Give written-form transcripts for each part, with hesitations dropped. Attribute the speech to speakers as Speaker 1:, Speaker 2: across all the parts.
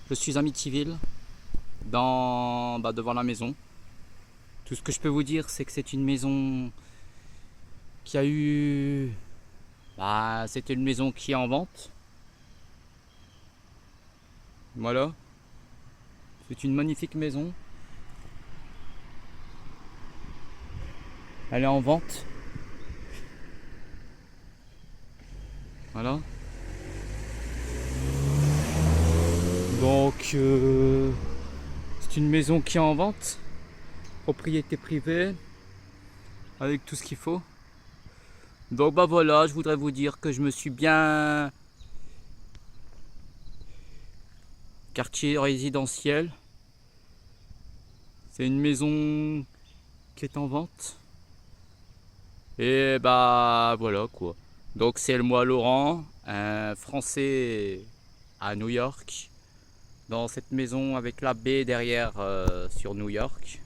Speaker 1: Je suis à Amityville, devant la maison. Tout ce que je peux vous dire, c'est que c'est une maison qui a eu... c'était une maison qui est en vente. Voilà. C'est une magnifique maison. Elle est en vente. Voilà. Donc, c'est une maison qui est en vente. Propriété privée. Avec tout ce qu'il faut. Donc, voilà, je voudrais vous dire que je me suis bien... Quartier résidentiel. C'est une maison qui est en vente. Et voilà quoi. Donc c'est moi Laurent, un Français à New York, dans cette maison avec la baie derrière sur New York.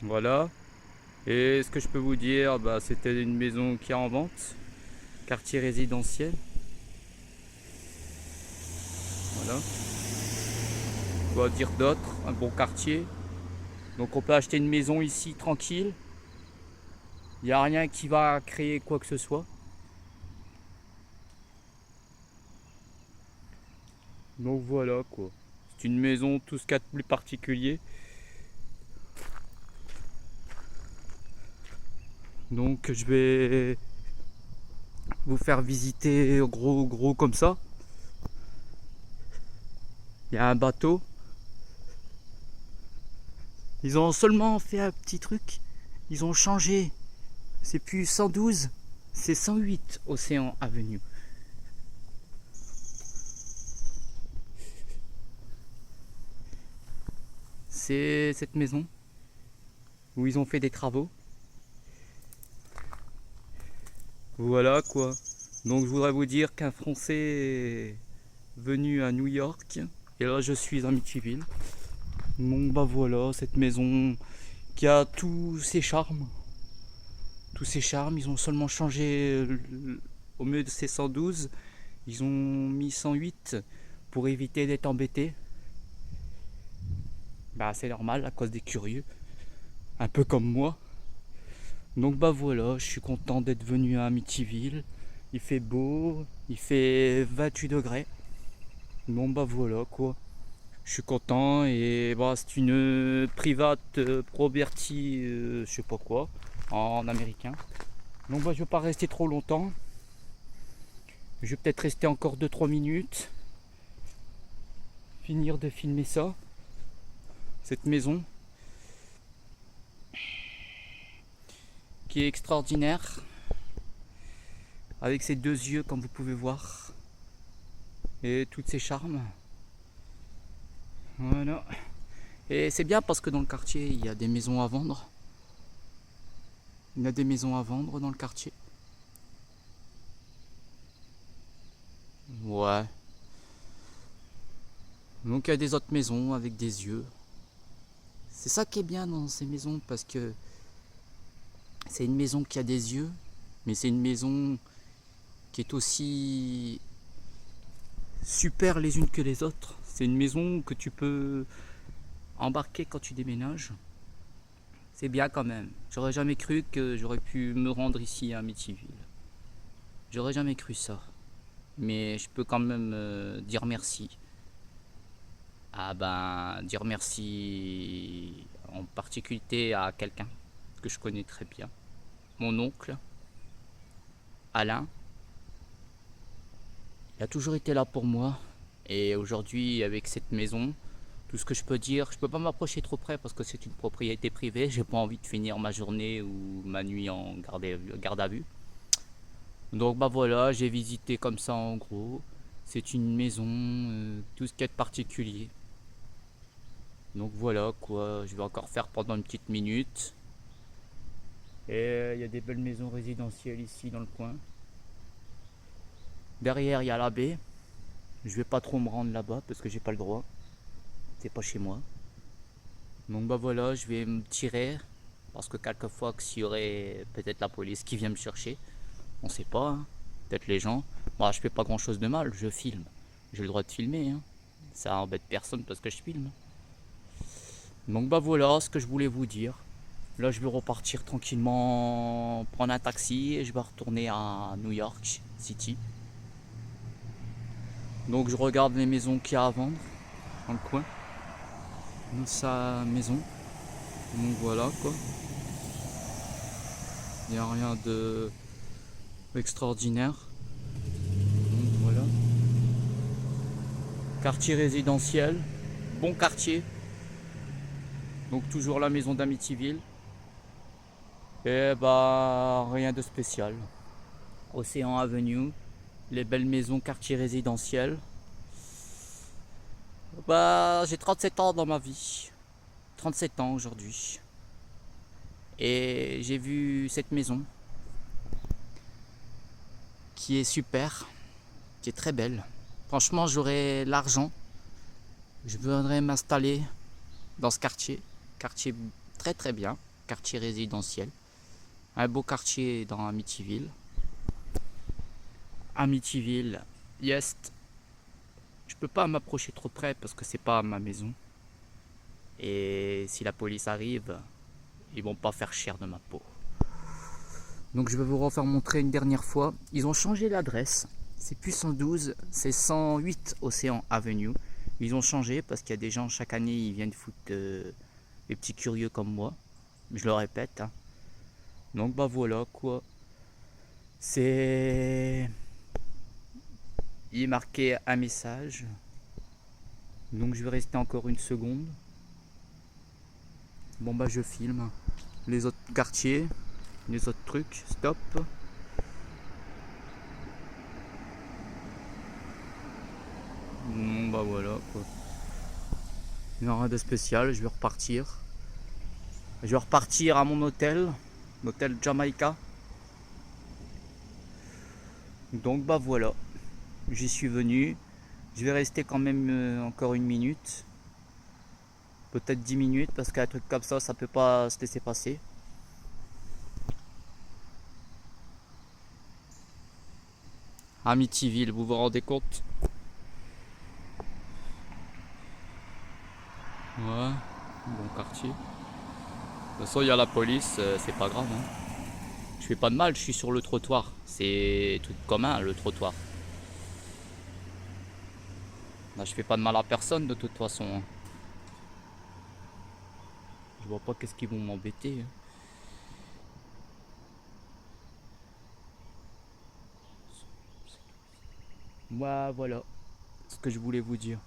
Speaker 1: Voilà. Et ce que je peux vous dire, c'était une maison qui est en vente, quartier résidentiel. Voilà. Quoi dire d'autre? Un bon quartier. Donc on peut acheter une maison ici tranquille. Il n'y a rien qui va créer quoi que ce soit. Donc voilà quoi. C'est une maison tout ce qu'il y a de plus particulier. Donc je vais vous faire visiter gros comme ça. Il y a un bateau. Ils ont seulement fait un petit truc. Ils ont changé. C'est plus 112, c'est 108 Océan Avenue. C'est cette maison où ils ont fait des travaux. Voilà quoi. Donc je voudrais vous dire qu'un Français est venu à New York. Et là je suis à Amityville. Donc voilà, cette maison qui a tous ses charmes. Tous ses charmes, ils ont seulement changé au mieux de ces 112, ils ont mis 108 pour éviter d'être embêtés. C'est normal à cause des curieux, un peu comme moi. Donc voilà, je suis content d'être venu à Amityville. Il fait beau, il fait 28 degrés. Bon voilà quoi. Je suis content et c'est une private property, je sais pas quoi, en américain. Donc je vais pas rester trop longtemps. Je vais peut-être rester encore 2-3 minutes. Finir de filmer ça. Cette maison. Qui est extraordinaire. Avec ses deux yeux comme vous pouvez voir. Et tous ses charmes. Voilà. Et c'est bien parce que dans le quartier, il y a des maisons à vendre. Il y a des maisons à vendre dans le quartier. Ouais. Donc il y a des autres maisons avec des yeux. C'est ça qui est bien dans ces maisons parce que c'est une maison qui a des yeux, mais c'est une maison qui est aussi super les unes que les autres. C'est une maison que tu peux embarquer quand tu déménages. C'est bien quand même. J'aurais jamais cru que j'aurais pu me rendre ici à Amityville. J'aurais jamais cru ça. Mais je peux quand même dire merci. Dire merci en particulier à quelqu'un que je connais très bien. Mon oncle, Alain. Il a toujours été là pour moi. Et aujourd'hui, avec cette maison, tout ce que je peux dire, je peux pas m'approcher trop près parce que c'est une propriété privée. J'ai pas envie de finir ma journée ou ma nuit en garde à vue. Donc voilà, j'ai visité comme ça en gros. C'est une maison, tout ce qu'il y a de particulier. Donc voilà quoi, je vais encore faire pendant une petite minute. Et il y a des belles maisons résidentielles ici dans le coin. Derrière il y a la baie. Je vais pas trop me rendre là-bas parce que j'ai pas le droit. C'est pas chez moi. Donc voilà, je vais me tirer. Parce que quelquefois s'il y aurait peut-être la police qui vient me chercher. On sait pas, hein. Peut-être les gens. Bon, je fais pas grand chose de mal, je filme. J'ai le droit de filmer, hein. Ça embête personne parce que je filme. Donc bah voilà ce que je voulais vous dire. Là je vais repartir tranquillement, prendre un taxi et je vais retourner à New York City. Donc je regarde les maisons qu'il y a à vendre dans le coin. Dans sa maison. Donc voilà quoi. Il n'y a rien de extraordinaire. Donc voilà. Quartier résidentiel. Bon quartier. Donc toujours la maison d'Amityville. Et bah rien de spécial. Océan Avenue. Les belles maisons quartier résidentiel. Bah j'ai 37 ans dans ma vie. 37 ans aujourd'hui. Et j'ai vu cette maison qui est super, qui est très belle. Franchement, j'aurais l'argent, je voudrais m'installer dans ce quartier. Quartier très très bien, quartier résidentiel. Un beau quartier dans Amityville. Amityville, yes. Je peux pas m'approcher trop près parce que c'est pas ma maison. Et si la police arrive, ils vont pas faire cher de ma peau. Donc je vais vous refaire montrer une dernière fois. Ils ont changé l'adresse. C'est plus 112, c'est 108 Océan Avenue. Ils ont changé parce qu'il y a des gens chaque année ils viennent foutre les petits curieux comme moi. Je le répète. Hein. Donc bah voilà quoi. C'est... Il est marqué un message. Donc je vais rester encore une seconde. Bon bah je filme les autres quartiers, les autres trucs. Stop. Bon bah voilà quoi. Il n'y a rien de spécial, je vais repartir. Je vais repartir à mon hôtel, l'hôtel Jamaica. Donc bah voilà, j'y suis venu. Je vais rester quand même encore une minute. Peut-être 10 minutes parce qu'un truc comme ça peut pas se laisser passer. Amityville, vous vous rendez compte? Ouais, bon quartier. De toute façon, il y a la police, c'est pas grave. Hein. Je fais pas de mal, je suis sur le trottoir. C'est tout commun, le trottoir. Là, je fais pas de mal à personne de toute façon. Hein. Je vois pas qu'est-ce qu'ils vont m'embêter. Hein. Moi, voilà ce que je voulais vous dire.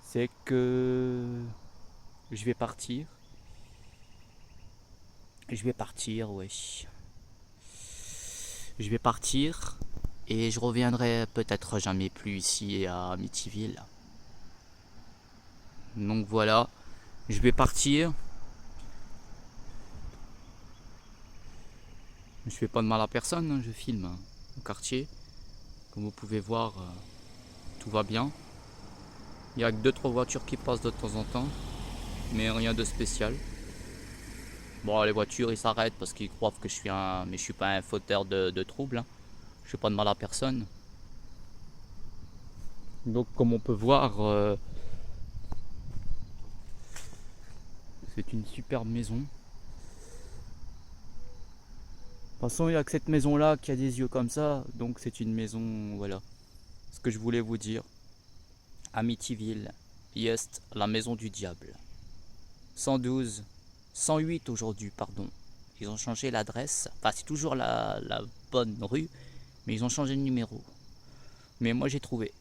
Speaker 1: C'est que je vais partir. Je vais partir, ouais. Je vais partir et je reviendrai peut-être jamais plus ici à Amityville. Donc voilà, je vais partir. Je fais pas de mal à personne, hein, je filme au quartier. Comme vous pouvez voir, tout va bien. Il y a que 2-3 voitures qui passent de temps en temps, mais rien de spécial. Bon, les voitures ils s'arrêtent parce qu'ils croient que je suis un... Mais je suis pas un fauteur de troubles. Hein. Je fais pas de mal à personne. Donc comme on peut voir, c'est une superbe maison. De toute façon, il n'y a que cette maison-là qui a des yeux comme ça. Donc c'est une maison, voilà. Ce que je voulais vous dire. Amityville, yes, la maison du diable. 112, 108 aujourd'hui, pardon. Ils ont changé l'adresse. Enfin, c'est toujours la bonne rue, mais ils ont changé le numéro. Mais moi j'ai trouvé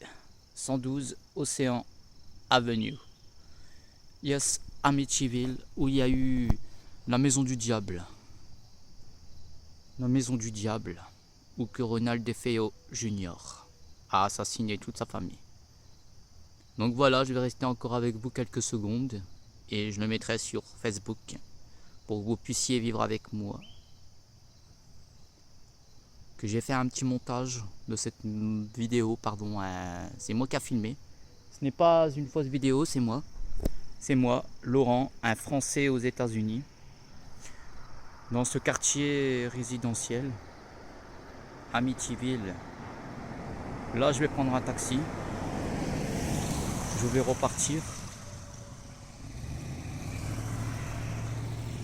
Speaker 1: 112 Océan Avenue. Yes, Amityville, où il y a eu la maison du diable. La maison du diable, où que Ronald DeFeo Jr. a assassiné toute sa famille. Donc voilà, je vais rester encore avec vous quelques secondes et je le mettrai sur Facebook pour que vous puissiez vivre avec moi. Que j'ai fait un petit montage de cette vidéo, pardon, c'est moi qui a filmé. Ce n'est pas une fausse vidéo, c'est moi. C'est moi, Laurent, un Français aux États-Unis, dans ce quartier résidentiel, Amityville, Là, je vais prendre un taxi. Je vais repartir.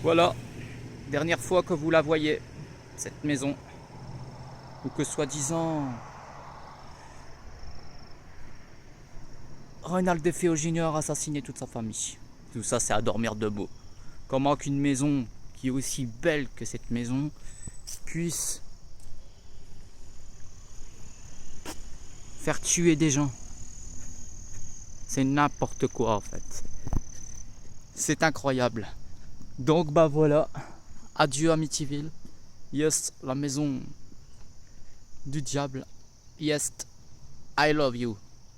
Speaker 1: Voilà, dernière fois que vous la voyez, cette maison. Ou que soi-disant Reynald DeFeo Jr. a assassiné toute sa famille. Tout ça, c'est à dormir debout. Comment qu'une maison qui est aussi belle que cette maison puisse faire tuer des gens? C'est n'importe quoi en fait. C'est incroyable. Donc bah voilà. Adieu Amityville. Yes, la maison du diable. Yes, I love you.